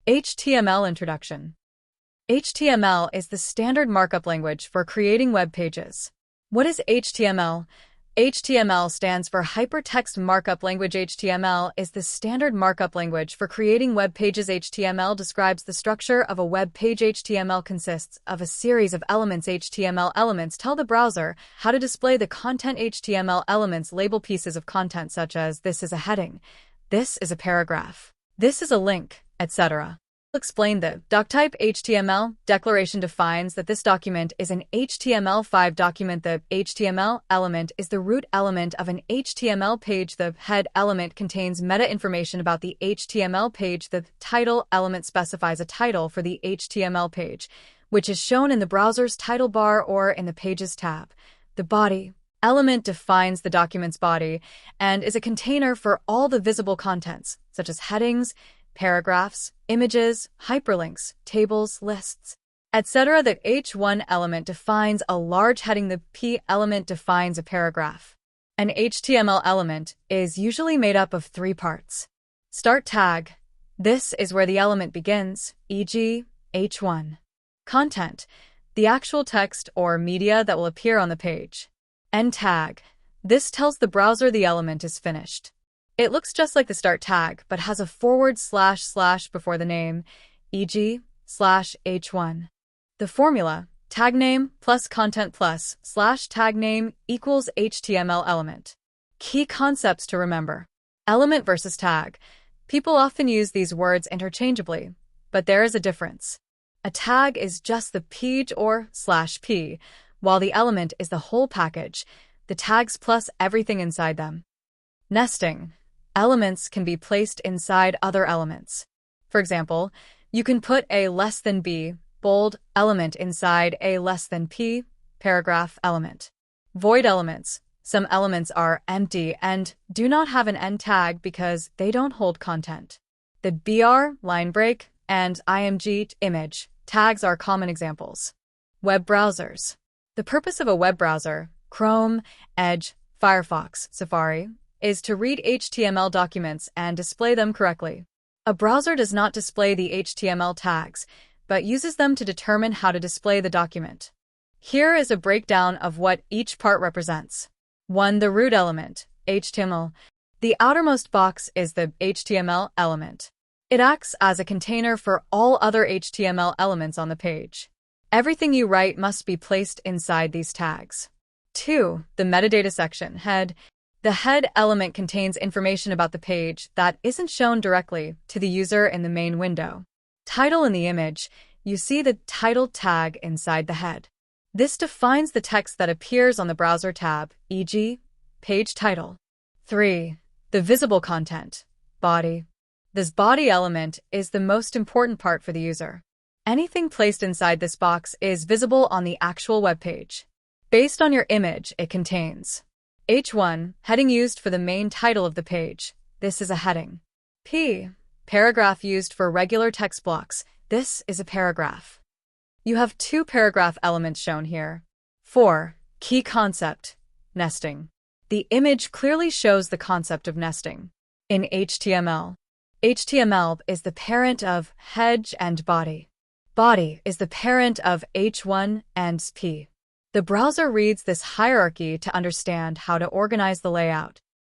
HTML Introduction. HTML is the standard markup language for creating web pages. What is HTML? HTML stands for Hypertext Markup Language. HTML is the standard markup language for creating web pages. HTML describes the structure of a web page. HTML consists of a series of elements. HTML elements tell the browser how to display the content. HTML elements label pieces of content such as this is a heading, this is a paragraph, this is a link, etc. Explain the doc type. HTML declaration defines that this document is an HTML5 document. The HTML element is the root element of an HTML page. The head element contains meta information about the HTML page. The title element specifies a title for the HTML page, which is shown in the browser's title bar or in the Pages tab. The body element defines the document's body and is a container for all the visible contents, such as headings, paragraphs, images, hyperlinks, tables, lists, etc. The H1 element defines a large heading. The P element defines a paragraph. An HTML element is usually made up of 3 parts. Start tag. This is where the element begins, e.g., H1. Content, the actual text or media that will appear on the page. End tag. This tells the browser the element is finished. It looks just like the start tag, but has a / before the name, e.g., /H1. The formula, tag name plus content plus /tag name equals HTML element. Key concepts to remember. Element versus tag. People often use these words interchangeably, but there is a difference. A tag is just the page or /p, while the element is the whole package, the tags plus everything inside them. Nesting. Elements can be placed inside other elements. For example, you can put a b, bold, element inside a p, paragraph element. Void elements. Some elements are empty and do not have an end tag because they don't hold content. The BR, line break, and IMG, image, tags are common examples. Web browsers. The purpose of a web browser, Chrome, Edge, Firefox, Safari, is to read HTML documents and display them correctly. A browser does not display the HTML tags, but uses them to determine how to display the document. Here is a breakdown of what each part represents. 1. The root element, HTML. The outermost box is the HTML element. It acts as a container for all other HTML elements on the page. Everything you write must be placed inside these tags. 2. The metadata section, head. The head element contains information about the page that isn't shown directly to the user in the main window. Title in the image, you see the title tag inside the head. This defines the text that appears on the browser tab, e.g., page title. 3. The visible content, body. This body element is the most important part for the user. Anything placed inside this box is visible on the actual web page. Based on your image, it contains H1, heading used for the main title of the page. This is a heading. P, paragraph used for regular text blocks. This is a paragraph. You have 2 paragraph elements shown here. 4. Key concept, nesting. The image clearly shows the concept of nesting. In HTML, HTML is the parent of head and body. Body is the parent of H1 and P. The browser reads this hierarchy to understand how to organize the layout.